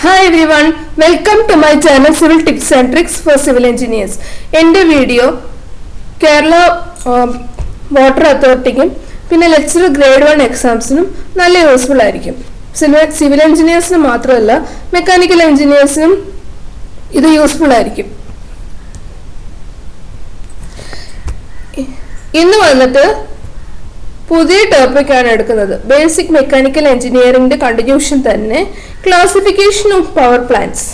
Hi everyone, welcome to my channel Civil Tips and Tricks for Civil Engineers. In the video, Kerala Water Authority പിന്നെ lecture grade 1 എക്സാംസിനും നല്ല useful ആയിരിക്കും. Civil എഞ്ചിനീയേഴ്സിനും മാത്രമല്ല mechanical എഞ്ചിനീയേഴ്സിനും ഇത് useful ആയിരിക്കും. ഇന്ന് വന്നിട്ട് പുതിയ ടോപ്പിക്കാണ് എടുക്കുന്നത്. ബേസിക് മെക്കാനിക്കൽ എഞ്ചിനീയറിംഗിന്റെ കണ്ടിന്യൂഷൻ തന്നെ, classification of power plants.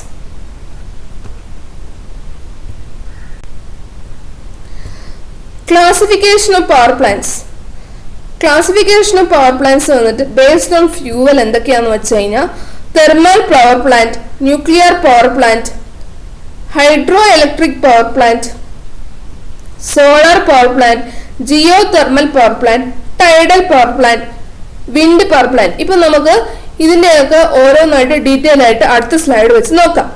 Classification of power plants വന്നിട്ട് ബേസ്ഡ് ഓൺ ഫ്യൂവൽ എന്തൊക്കെയാന്ന് വെച്ച് കഴിഞ്ഞാൽ thermal power plant, nuclear power plant, hydroelectric power plant, solar power plant, geothermal power plant, tidal power plant, wind power plant. ഇപ്പൊ നമുക്ക് ഇതിന്റെയൊക്കെ ഓരോന്നായിട്ട് detail ആയിട്ട് അടുത്ത സ്ലൈഡ് വെച്ച് നോക്കാം.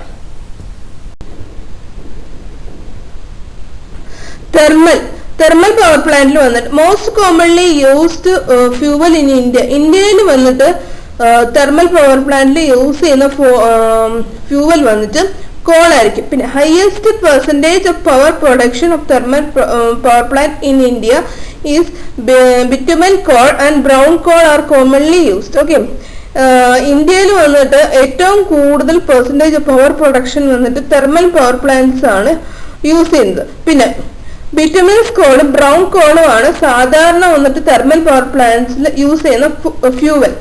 തെർമൽ പവർ പ്ലാന്റിൽ വന്നിട്ട് most commonly used fuel in ഇന്ത്യയിൽ വന്നിട്ട് തെർമൽ പവർ പ്ലാന്റിൽ യൂസ് ചെയ്യുന്ന ഫ്യൂവൽ വന്നിട്ട് കോൾ ആയിരിക്കും. പിന്നെ highest percentage of power production of thermal power plant in India is ബിറ്റുമൻ call and brown call R commonly used. Okay, ഇന്ത്യയിൽ വന്നിട്ട് ഏറ്റവും കൂടുതൽ പെർസെൻറ്റേജ് ഓഫ് പവർ പ്രൊഡക്ഷൻ വന്നിട്ട് തെർമൽ പവർ പ്ലാന്റ്സ് ആണ് യൂസ് ചെയ്യുന്നത്. പിന്നെ ബിറ്റുമിൻസ് കോളും ബ്രൗൺ കോളും ആണ് സാധാരണ വന്നിട്ട് തെർമൽ പവർ പ്ലാന്റ്സിൽ യൂസ് ചെയ്യുന്ന ഫ്യൂവൽ.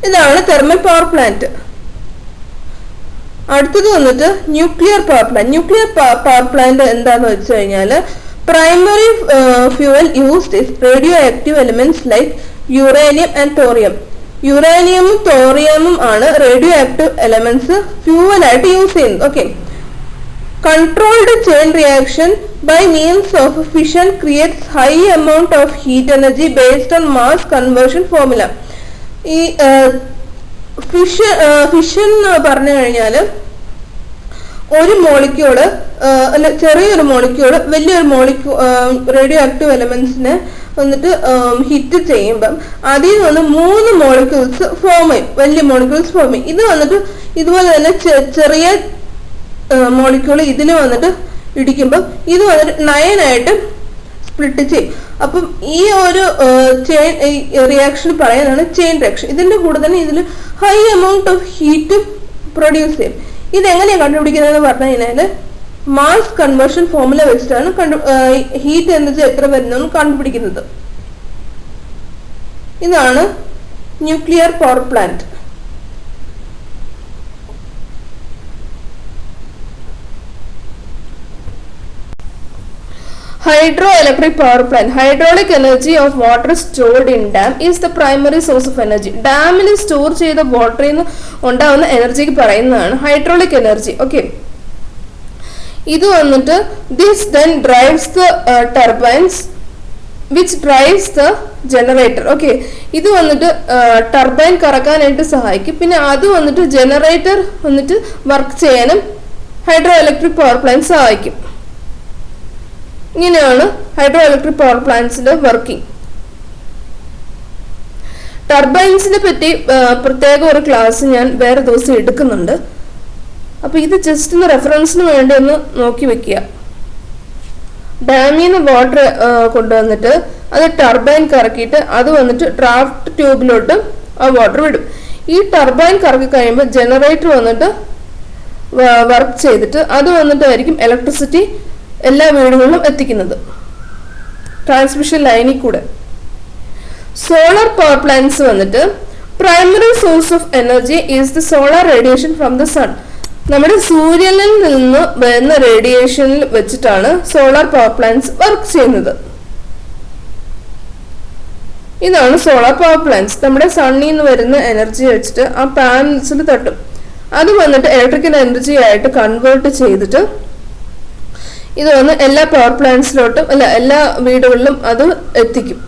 ഇതാണ് തെർമൽ പവർ പ്ലാന്റ്. അടുത്തത് വന്നിട്ട് nuclear power plant. Nuclear power plant എന്താന്ന് വെച്ച് കഴിഞ്ഞാൽ primary fuel used is radioactive elements like uranium and thorium. യുറേനിയമും തോറിയമും ആണ് റേഡിയോ ആക്റ്റീവ് എലിമെന്റ്സ് ഫ്യൂവൽ ആയിട്ട് യൂസ് ചെയ്യുന്നത്. Okay, controlled chain reaction by means of fission creates high amount of heat energy based on mass conversion formula. ഈ fission പറഞ്ഞു കഴിഞ്ഞാൽ ഒരു molecule അല്ല ചെറിയൊരു മോളിക്യൂള് വലിയൊരു റേഡിയോ ആക്റ്റീവ് എലമെന്റ്സിനെ വന്നിട്ട് ഹിറ്റ് ചെയ്യുമ്പം അതിൽ നിന്ന് 3 മോളിക്യൂൾസ് ഫോം ചെയ്യും, വലിയ മോളിക്യൂൾസ് ഫോം ചെയ്യും. ഇത് വന്നിട്ട് ഇതുപോലെ തന്നെ ചെറിയ മോളിക്യൂൾ ഇതിൽ വന്നിട്ട് ഇടിക്കുമ്പോൾ ഇത് വന്നിട്ട് 9 ആയിട്ട് സ്പ്ലിറ്റ് ചെയ്യും. അപ്പം ഈ ഒരു ചെയിൻ റിയാക്ഷൻ പറയുന്നതാണ് ചെയിൻ റിയാക്ഷൻ. ഇതിന്റെ കൂടെ തന്നെ ഇതിൽ high amount of heat produce ചെയ്യും. ഇതെങ്ങനെയാണ് കണ്ടുപിടിക്കുന്നതെന്ന് പറഞ്ഞു കഴിഞ്ഞാൽ മാസ് കൺവേർഷൻ ഫോർമുല വെച്ചിട്ടാണ് ഹീറ്റ് എനർജി എത്ര വരുന്നതെന്ന് കണ്ടുപിടിക്കുന്നത്. ഇതാണ് nuclear power plant. Hydroelectric power plant. Hydraulic energy of water stored in dam is the primary source of energy. ഡാമിൽ സ്റ്റോർ ചെയ്ത വാട്ടറിൽ നിന്ന് ഉണ്ടാവുന്ന എനർജിക്ക് പറയുന്നതാണ് ഹൈഡ്രോളിക് എനർജി. ഓക്കെ, ഇത് വന്നിട്ട് this then drives the turbines which drives the generator. Okay, ഇത് വന്നിട്ട് ടർബൈൻ കറക്കാനായിട്ട് സഹായിക്കും. പിന്നെ അത് വന്നിട്ട് ജനറേറ്റർ വന്നിട്ട് വർക്ക് ചെയ്യാനും ഹൈഡ്രോ ഇലക്ട്രിക് പവർ പ്ലാന്റ് സഹായിക്കും. ഇങ്ങനെയാണ് ഹൈഡ്രോ ഇലക്ട്രിക് പവർ പ്ലാന്റ്സിന്റെ വർക്കിംഗ്. ടർബൈൻസിനെ പറ്റി പ്രത്യേക ഒരു ക്ലാസ് ഞാൻ വേറെ ദിവസം എടുക്കുന്നുണ്ട്. അപ്പൊ ഇത് ജസ്റ്റ് ഒന്ന് റെഫറൻസിന് വേണ്ടി ഒന്ന് നോക്കി വെക്കുക. ഡാമിൽ നിന്ന് വാട്ടർ കൊണ്ടുവന്നിട്ട് അത് ടർബൈൻ കറക്കിയിട്ട് അത് വന്നിട്ട് ഡ്രാഫ്റ്റ് ട്യൂബിലോട്ട് ആ വാട്ടർ വിടും. ഈ ടർബൈൻ കറക്കി കഴിയുമ്പോൾ ജനറേറ്റർ വന്നിട്ട് വർക്ക് ചെയ്തിട്ട് അത് വന്നിട്ടായിരിക്കും ഇലക്ട്രിസിറ്റി എല്ലാ വീടുകളിലും എത്തിക്കുന്നത് ട്രാൻസ്മിഷൻ ലൈനിൽ കൂടെ. സോളാർ പവർ പ്ലാന്റ്സ് വന്നിട്ട് primary source of energy is the solar radiation from the sun. നമ്മുടെ സൂര്യനിൽ നിന്ന് വരുന്ന റേഡിയേഷനിൽ വെച്ചിട്ടാണ് സോളാർ പവർ പ്ലാന്റ്സ് വർക്ക് ചെയ്യുന്നത്. ഇതാണ് സോളാർ പവർ പ്ലാന്റ്സ്. നമ്മുടെ സണ്ണിൽ നിന്ന് വരുന്ന എനർജി വെച്ചിട്ട് ആ പാനൽസിൽ തട്ടും. അത് വന്നിട്ട് ഇലക്ട്രിക്കൽ എനർജി ആയിട്ട് കൺവേർട്ട് ചെയ്തിട്ട് ഇത് വന്ന് എല്ലാ പവർ പ്ലാന്റ്സിലോട്ടും അല്ല എല്ലാ വീടുകളിലും അത് എത്തിക്കും.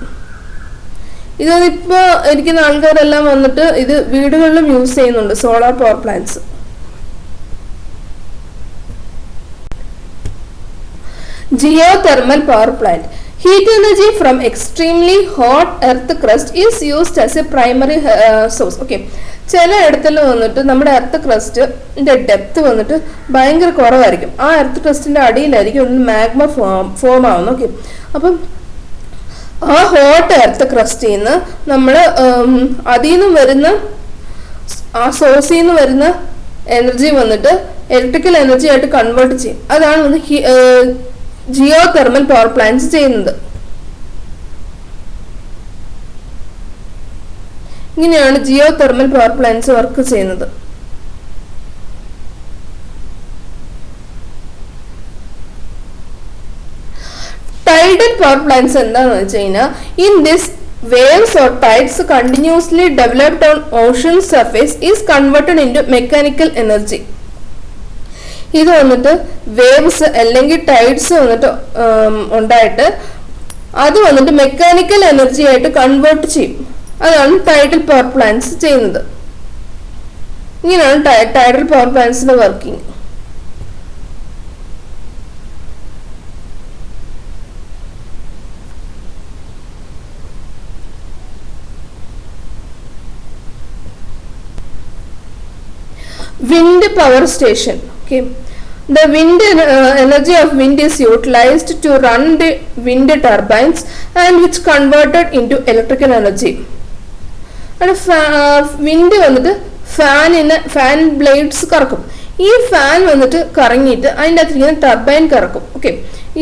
ഇതിപ്പോ ഇരിക്കുന്ന ആൾക്കാരെല്ലാം വന്നിട്ട് ഇത് വീടുകളിലും യൂസ് ചെയ്യുന്നുണ്ട് solar power plants. Geothermal power plant. Heat energy from extremely hot earth crust is used as a primary source. Okay. ചില ഇടത്തിൽ വന്നിട്ട് നമ്മുടെ എർത്ത് ക്രസ്റ്റിന്റെ ഡെപ്ത് വന്നിട്ട് ഭയങ്കര കുറവായിരിക്കും. ആ എർത്ത് ക്രസ്റ്റിന്റെ അടിയിലായിരിക്കും മാഗ്മ ഫോം ആവുന്നത്. ഓക്കെ, അപ്പം ആ ഹോട്ട് എർത്ത് ക്രസ്റ്റിൽ നിന്ന് നമ്മൾ അതിൽ നിന്ന് വരുന്ന ആ സോഴ്സിൽ നിന്ന് വരുന്ന എനർജി വന്നിട്ട് ഇലക്ട്രിക്കൽ എനർജി ആയിട്ട് കൺവേർട്ട് ചെയ്യും. അതാണ് ജിയോ തെർമൽ പവർ പ്ലാന്റ്സ് ചെയ്യുന്നത്. ഇങ്ങനെയാണ് geothermal power plants work ചെയ്യുന്നത്. ടൈഡൽ പവർ പ്ലാന്റ്സ് എന്താണെന്ന് വെച്ച് കഴിഞ്ഞാൽ, in this waves or tides continuously developed on ocean surface is converted into mechanical energy. ഇത് വന്നിട്ട് വേവ്സ് അല്ലെങ്കിൽ ടൈഡ്സ് വന്നിട്ട് ഉണ്ടായിട്ട് അത് വന്നിട്ട് മെക്കാനിക്കൽ എനർജി ആയിട്ട് കൺവേർട്ട് ചെയ്യും. അതാണ് ടൈഡൽ പവർ പ്ലാന്റ്സ് ചെയ്യുന്നത്. ഇങ്ങനെയാണ് ടൈഡൽ പവർ പ്ലാന്റ്സിന്റെ working. Wind power station. Okay, the wind energy of wind is utilized to run the wind turbines and which converted into electrical energy. And wind വന്നിട്ട് fan blades കറക്കും. ഈ fan വന്നിട്ട് കറങ്ങിയിട്ട് അതിൻ്റെ അകത്തിരിക്കുന്ന turbine കറക്കും. Okay,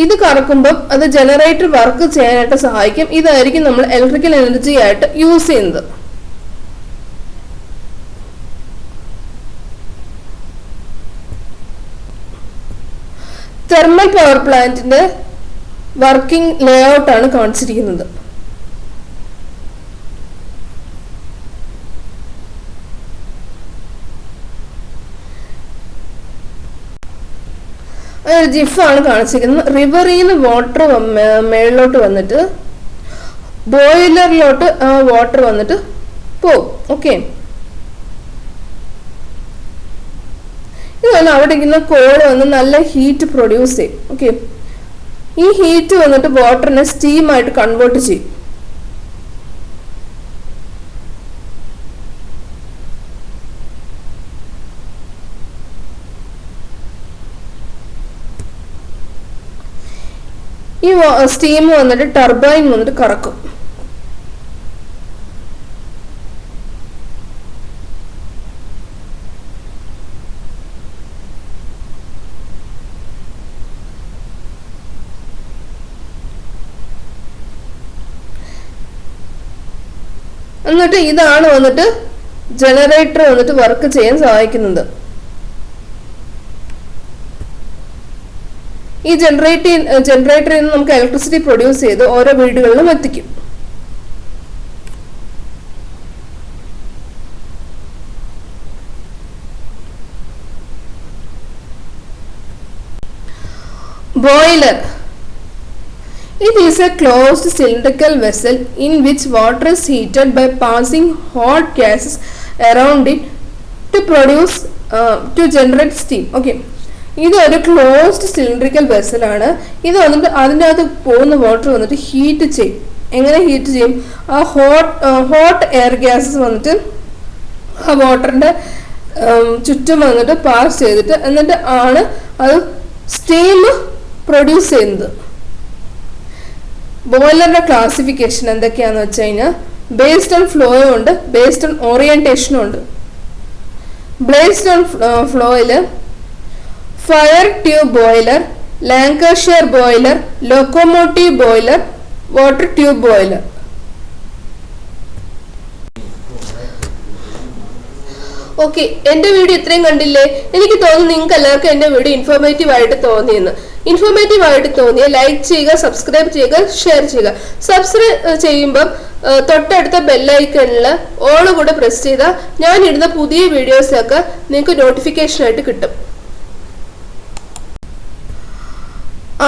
ഇത് കറക്കുമ്പോൾ അത് generator work ചെയ്യാനായിട്ട് സഹായിക്കും. ഇതായിരിക്കും നമ്മൾ ഇലക്ട്രിക്കൽ എനർജി ആയിട്ട് യൂസ് ചെയ്യുന്നത്. തെർമൽ പവർ പ്ലാന്റിന്റെ വർക്കിംഗ് ലേഔട്ട് ആണ് കാണിച്ചിരിക്കുന്നത്. ജിഫാണ് കാണിച്ചിരിക്കുന്നത്. റിവറിൽ നിന്ന് വാട്ടർ മേളിലോട്ട് വന്നിട്ട് ബോയിലറിലോട്ട് വാട്ടർ വന്നിട്ട് പോകും. ഓക്കെ, ഇതാണ് അവിടെ ഇരിക്കുന്ന കോള് വന്ന് നല്ല ഹീറ്റ് പ്രൊഡ്യൂസ് ചെയ്യും. ഓക്കെ, ഈ ഹീറ്റ് വന്നിട്ട് വാട്ടറിനെ സ്റ്റീമായിട്ട് കൺവേർട്ട് ചെയ്യും. ഈ സ്റ്റീം വന്നിട്ട് ടർബൈൻ വന്നിട്ട് കറക്കും. എന്നിട്ട് ഇതാണ് വന്നിട്ട് ജനറേറ്റർ വന്നിട്ട് വർക്ക് ചെയ്യാൻ സഹായിക്കുന്നത്. ഈ ജനറേറ്ററിൽ നിന്ന് നമുക്ക് ഇലക്ട്രിസിറ്റി പ്രൊഡ്യൂസ് ചെയ്ത് ഓരോ വീടുകളിലും എത്തിക്കും. Boiler. It is a closed cylindrical vessel in which water is heated by passing hot gases around it to generate steam. Okay, ഇത് ഒരു ക്ലോസ്ഡ് സിലിണ്ടറിക്കൽ വെസൽ ആണ്. ഇത് വന്നിട്ട് അതിൻ്റെ അകത്ത് പോകുന്ന വാട്ടർ വന്നിട്ട് ഹീറ്റ് ചെയ്യും. എങ്ങനെ ഹീറ്റ് ചെയ്യും? ആ ഹോട്ട് എയർ ഗ്യാസസ് വന്നിട്ട് ആ വാട്ടറിന്റെ ചുറ്റും വന്നിട്ട് പാസ് ചെയ്തിട്ട് എന്നിട്ട് ആണ് അത് സ്റ്റീം പ്രൊഡ്യൂസ് ചെയ്യുന്നത്. ബോയിലറിന്റെ ക്ലാസിഫിക്കേഷൻ എന്തൊക്കെയാന്ന് വെച്ച് കഴിഞ്ഞാൽ ബേസ്ഡ് ഓൺ ഫ്ലോയും ഉണ്ട്, ബേസ്ഡ് ഓൺ ഓറിയന്റേഷനും ഉണ്ട്. ബേസ്ഡ് ഓൺ ഫ്ലോയില് fire tube boiler, Lancashire boiler, locomotive boiler, water tube boiler. Okay, എൻ്റെ വീഡിയോ ഇത്രയും കണ്ടില്ലേ? എനിക്ക് തോന്നുന്നു നിങ്ങൾക്ക് എല്ലാവർക്കും എൻ്റെ വീഡിയോ ഇൻഫോർമേറ്റീവ് ആയിട്ട് തോന്നിയെന്ന്. ഇൻഫോർമേറ്റീവ് ആയിട്ട് തോന്നിയ ലൈക്ക് ചെയ്യുക, സബ്സ്ക്രൈബ് ചെയ്യുക, ഷെയർ ചെയ്യുക. സബ്സ്ക്രൈബ് ചെയ്യുമ്പം തൊട്ടടുത്ത ബെല്ലൈക്കണിൽ ഓള് കൂടെ പ്രസ് ചെയ്താൽ ഞാൻ ഇടുന്ന പുതിയ വീഡിയോസൊക്കെ നിങ്ങൾക്ക് നോട്ടിഫിക്കേഷൻ ആയിട്ട് കിട്ടും.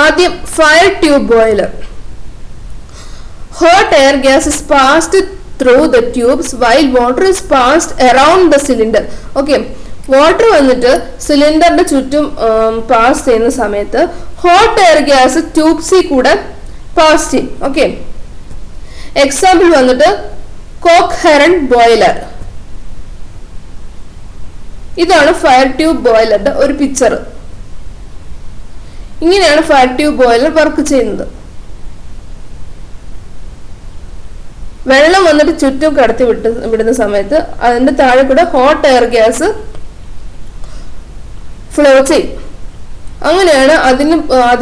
ആദ്യം fire tube boiler. Hot air gas is passed through the tubes while water is passed around the cylinder. Okay, water വന്നിട്ട് സിലിണ്ടറിന്റെ ചുറ്റും പാസ് ചെയ്യുന്ന സമയത്ത് ഹോട്ട് എയർ ഗ്യാസ് ട്യൂബ്സിൽ കൂടെ പാസ് ചെയ്യും. ഓക്കെ, എക്സാമ്പിൾ വന്നിട്ട് കോക്ക്ഹെറൻ ബോയിലർ. ഇതാണ് ഫയർ ട്യൂബ് ബോയിലറിന്റെ ഒരു പിക്ചർ. ഇങ്ങനെയാണ് ഫയർ ട്യൂബ് ബോയിലർ വർക്ക് ചെയ്യുന്നത്. വെള്ളം വന്നിട്ട് ചുറ്റും കടത്തി വിടുന്ന സമയത്ത് അതിന്റെ താഴെ കൂടെ ഹോട്ട് എയർ ഗ്യാസ് ഫ്ലോ ചെയ്യും. അങ്ങനെയാണ് അതിൽ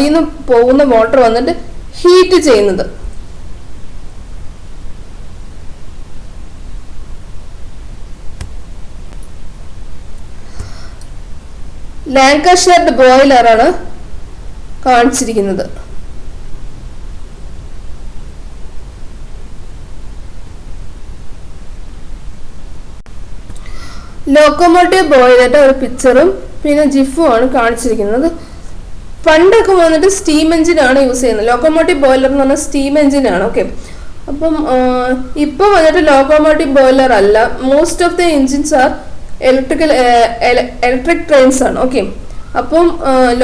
നിന്ന് പോകുന്ന വാട്ടർ വന്നിട്ട് ഹീറ്റ് ചെയ്യുന്നത്. ലാങ്കഷയർ ബോയിലറാണ് കാണിച്ചിരിക്കുന്നത്. ലോക്കോമോട്ടീവ് ബോയിലറിന്റെ ഒരു പിക്ചറും പിന്നെ ജിഫും ആണ് കാണിച്ചിരിക്കുന്നത്. പണ്ടൊക്കെ വന്നിട്ട് സ്റ്റീം എഞ്ചിൻ ആണ് യൂസ് ചെയ്യുന്നത്. ലോക്കോമോട്ടീവ് ബോയിലർ എന്ന് പറഞ്ഞാൽ സ്റ്റീം എഞ്ചിൻ ആണ്. ഓക്കെ, അപ്പം ഇപ്പൊ വന്നിട്ട് ലോക്കോമോട്ടീവ് ബോയിലർ അല്ല, most of the engines are electric trains ആണ്. ഓക്കെ, അപ്പം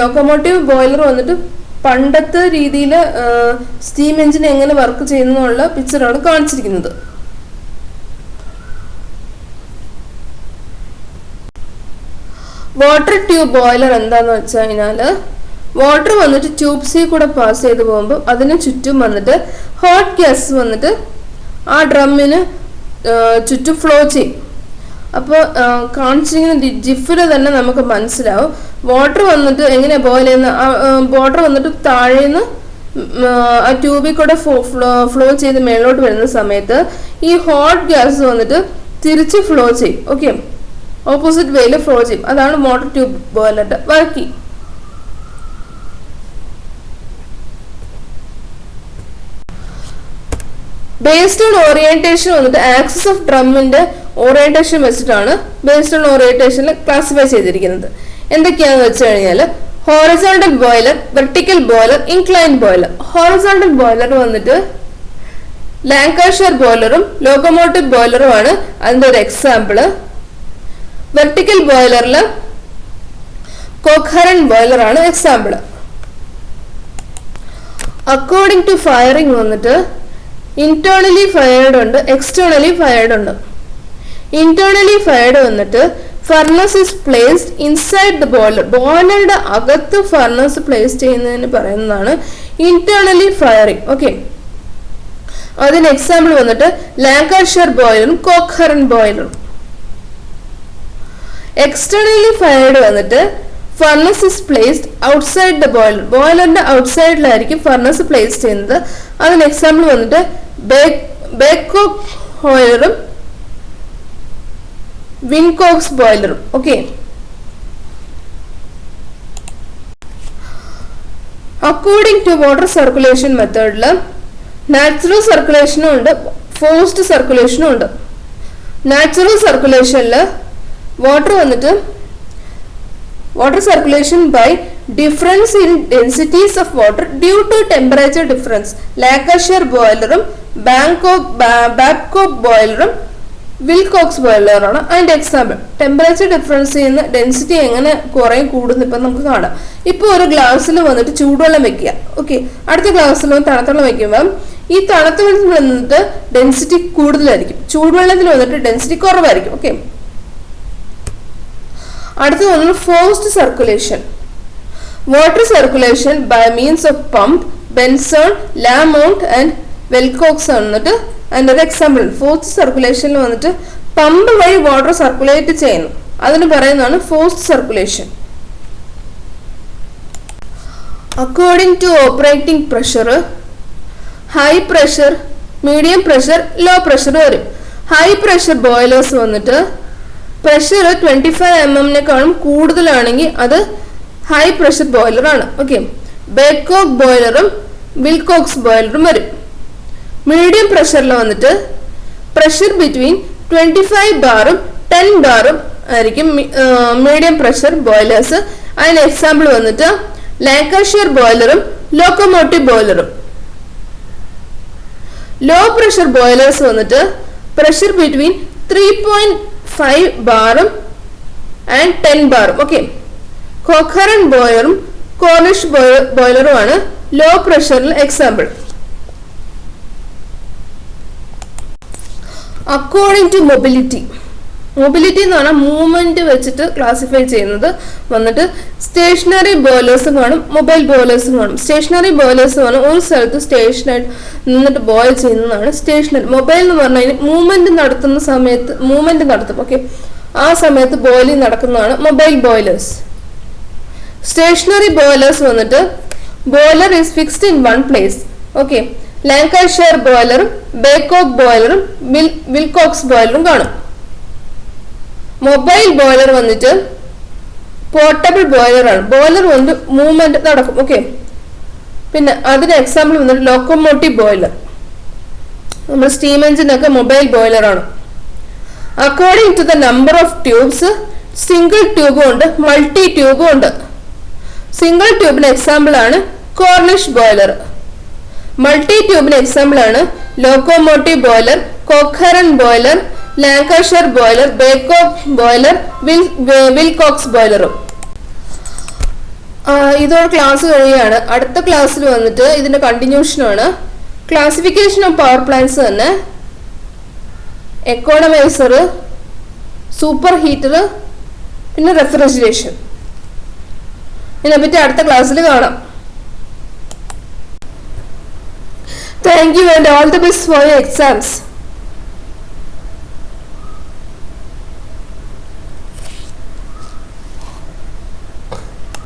ലോക്കോമോട്ടീവ് ബോയിലർ വന്നിട്ട് പണ്ടത്തെ രീതിയിൽ സ്റ്റീം എഞ്ചിൻ എങ്ങനെ വർക്ക് ചെയ്യുന്നുള്ള പിക്ചറാണ് കാണിച്ചിരിക്കുന്നത്. വാട്ടർ ട്യൂബ് ബോയിലർ എന്താന്ന് വെച്ച് കഴിഞ്ഞാല് വാട്ടർ വന്നിട്ട് ട്യൂബ്സിൽ കൂടെ പാസ് ചെയ്ത് പോകുമ്പോൾ അതിന് ചുറ്റും വന്നിട്ട് ഹോട്ട് ഗ്യാസ് വന്നിട്ട് ആ ഡ്രമ്മിന് ചുറ്റും ഫ്ലോ ചെയ്യും. അപ്പോൾ കാണിച്ചിരിക്കുന്ന ജിഫില് തന്നെ നമുക്ക് മനസ്സിലാവും വാട്ടർ വന്നിട്ട് എങ്ങനെ ബോയിൽ ചെയ്യുന്ന. വാട്ടർ വന്നിട്ട് താഴേന്ന് ആ ട്യൂബിൽ കൂടെ ഫ്ലോ ചെയ്ത് മേലോട്ട് വരുന്ന സമയത്ത് ഈ ഹോട്ട് ഗ്യാസ് വന്നിട്ട് തിരിച്ച് ഫ്ലോ ചെയ്യും. ഓക്കെ, ഓപ്പോസിറ്റ് വേയിൽ ഫ്ലോ ചെയ്യും. അതാണ് വാട്ടർ ട്യൂബ് ബോയിലറിന്റെ വർക്കിംഗ്. ബേസ്ഡ് ഓൺ ഓറിയന്റേഷൻ വന്നിട്ട് ആക്സിസ് ഓഫ് ഡ്രമ്മിന്റെ ഓറിയന്റേഷൻ വെച്ചിട്ടാണ് ബേസ്ഡ് ഓൺ ഓറിയന്റേഷനിൽ ക്ലാസിഫൈ ചെയ്തിരിക്കുന്നത്. എന്തൊക്കെയാണെന്ന് വെച്ച് കഴിഞ്ഞാൽ horizontal boiler, vertical boiler, inclined boiler. Horizontal boiler വന്നിട്ട് ലാങ്കഷയർ ബോയിലറും ലോക്കോമോട്ടീവ് ബോയിലറുമാണ് അതിന്റെ ഒരു എക്സാമ്പിള്. വെർട്ടിക്കൽ ബോയിലറിൽ കോക്ക്ഹെറൻ ബോയിലർ ആണ് എക്സാമ്പിള്. അക്കോർഡിംഗ് ടു ഫയറിംഗ് വന്നിട്ട് ഇന്റേർണലി ഫയർഡ് ഉണ്ട്, എക്സ്റ്റേർണലി ഫയർഡ് ഉണ്ട്. ഇന്റേർണലി ഫയർഡ് വന്നിട്ട് furnace is placed inside the boiler. ബോയിലറുടെ അകത്ത് ഫർണസ് പ്ലേസ് ചെയ്യുന്നതിന് പറയുന്നതാണ് ഇന്റേർണലി ഫയറിംഗ്. ഓക്കെ, അതിന് എക്സാമ്പിൾ വന്നിട്ട് ലാങ്കഷയർ ബോയിലറും കോക്ക്ഹെറൻ ബോയിലറും. എക്സ്റ്റേർണലി ഫയർഡ് വന്നിട്ട് furnace is placed outside the boiler. ബോയിലറിന്റെ ഔട്ട്സൈഡിലായിരിക്കും furnace place ചെയ്യുന്നത്. അതിന് എക്സാമ്പിൾ വന്നിട്ട് ബേക്കോക്ക് ബോയിലറും വിൻകോക്സ് ബോയിലറും. Okay, according to water circulation മെത്തേഡില് natural സർക്കുലേഷനും ഉണ്ട്, ഫോഴ്സ്ഡ് സർക്കുലേഷനും ഉണ്ട്. നാച്ചുറൽ സർക്കുലേഷനിൽ വാട്ടർ വന്നിട്ട് water circulation by difference in densities of water due to temperature difference. Lancashire ബോയിലറും Babcock ബോയിലറും Wilcox ബോയിലറാണ് അതിന്റെ എക്സാമ്പിൾ. ടെമ്പറേച്ചർ ഡിഫറൻസ് ചെയ്യുന്ന ഡെൻസിറ്റി എങ്ങനെ കുറയും കൂടുന്നു ഇപ്പം നമുക്ക് കാണാം. ഇപ്പോൾ ഒരു ഗ്ലാസ്സിൽ വന്നിട്ട് ചൂടുവെള്ളം വെക്കുക. ഓക്കെ, അടുത്ത ഗ്ലാസ്സിൽ തണുത്തുവെള്ളം വെക്കുമ്പം ഈ തണുത്ത വെള്ളത്തിൽ വന്നിട്ട് ഡെൻസിറ്റി കൂടുതലായിരിക്കും, ചൂടുവെള്ളത്തിൽ വന്നിട്ട് ഡെൻസിറ്റി കുറവായിരിക്കും. ഓക്കെ, അടുത്തത് വന്നത് forced circulation. Water circulation by means of pump, Benson, Lamont and Velox വന്നിട്ട് അതിൻ്റെ ഒരു എക്സാമ്പിൾ. ഫോഴ്സ്ഡ് സർക്കുലേഷനിൽ വന്നിട്ട് പമ്പ് വഴി വാട്ടർ സർക്കുലേറ്റ് ചെയ്യുന്നു, അതിന് പറയുന്നതാണ് forced circulation. According to operating pressure, high pressure, medium pressure, low pressure വരും. ഹൈ പ്രഷർ ബോയിലേഴ്സ് വന്നിട്ട് പ്രഷർ 25 mm കൂടുതലാണെങ്കിൽ അത് ഹൈ പ്രഷർ ബോയിലർ ആണ്. ഓക്കെ, ബേക്കോക്ക് ബോയിലറും വിൽകോക്സ് ബോയിലറും വരും. മീഡിയം പ്രഷറിൽ വന്നിട്ട് പ്രഷർ ബിറ്റ്വീൻ 25 ബാറും 10 ബാറും ആയിരിക്കും മീഡിയം പ്രഷർ ബോയിലേഴ്സ്. അതിന് എക്സാമ്പിൾ വന്നിട്ട് ലാങ്കഷയർ ബോയിലറും ലോക്കോമോട്ടീവ് ബോയിലറും. ലോ പ്രഷർ ബോയിലേഴ്സ് വന്നിട്ട് പ്രഷർ ബിറ്റ്വീൻ 3.5 ബാറും ആൻഡ് 10 ബാറും. ഓക്കെ, കോക്ക്ഹെറൻ ബോയിലറും കോർണിഷ് ബോയിലറുമാണ് ലോ പ്രഷറിൽ എക്സാമ്പിൾ. അക്കോർഡിംഗ് ടു മൊബിലിറ്റി എന്ന് പറഞ്ഞാൽ മൂവ്മെന്റ് വെച്ചിട്ട് ക്ലാസിഫൈ ചെയ്യുന്നത് വന്നിട്ട് സ്റ്റേഷനറി ബോയിലേഴ്സും കാണും, മൊബൈൽ ബോയിലേഴ്സും കാണും. സ്റ്റേഷനറി ബോയിലേഴ്സ് പറഞ്ഞാൽ ഒരു സ്ഥലത്ത് സ്റ്റേഷനായിട്ട് നിന്നിട്ട് ബോയിൽ ചെയ്യുന്നതാണ് സ്റ്റേഷനറി. മൊബൈൽ എന്ന് പറഞ്ഞു കഴിഞ്ഞാൽ മൂവ്മെന്റ് നടത്തുന്ന സമയത്ത് മൂവ്മെന്റ് നടത്തും. ഓക്കെ, ആ സമയത്ത് ബോയിലിംഗ് നടക്കുന്നതാണ് മൊബൈൽ ബോയിലേഴ്സ്. സ്റ്റേഷനറി ബോയിലേഴ്സ് വന്നിട്ട് boiler is fixed in one place. Okay, ലാങ്കഷയർ ബോയിലറും ബേക്കോക്ക് ബോയിലറും വിൽകോക്സ് ബോയിലറും കാണും. മൊബൈൽ ബോയിലർ വന്നിട്ട് പോർട്ടബിൾ ബോയിലർ ആണ്. ബോയിലർ വന്നിട്ട് മൂവ്മെന്റ് നടക്കും. ഓക്കെ, പിന്നെ അതിന് എക്സാമ്പിൾ വന്നിട്ട് ലോക്കോമോട്ടീവ് ബോയിലർ. നമ്മൾ സ്റ്റീം എഞ്ചിനൊക്കെ മൊബൈൽ ബോയിലർ ആണ്. According to the number of tubes, single ട്യൂബും ഉണ്ട്, മൾട്ടി ട്യൂബും ഉണ്ട്. സിംഗിൾ ട്യൂബിന് എക്സാമ്പിൾ ആണ് കോർണിഷ് ബോയിലർ. മൾട്ടി ട്യൂബിന് എക്സാമ്പിൾ ആണ് locomotive boiler, കോഖറൻ boiler, ലാങ്കഷയർ boiler, ബേക്കോക്ക് boiler, Wilcox ബോയിലറും. ഇതോടെ ക്ലാസ് കഴിയുകയാണ്. അടുത്ത ക്ലാസ്സിൽ വന്നിട്ട് ഇതിന്റെ കണ്ടിന്യൂഷനാണ്. ക്ലാസിഫിക്കേഷൻ ഓഫ് പവർ പ്ലാന്റ്സ് തന്നെ, എക്കോണമൈസർ, സൂപ്പർ ഹീറ്റർ, പിന്നെ റെഫ്രിജറേഷൻ. ഇതിനെപ്പറ്റി അടുത്ത ക്ലാസ്സിൽ കാണാം. Thank you and all the best for your exams.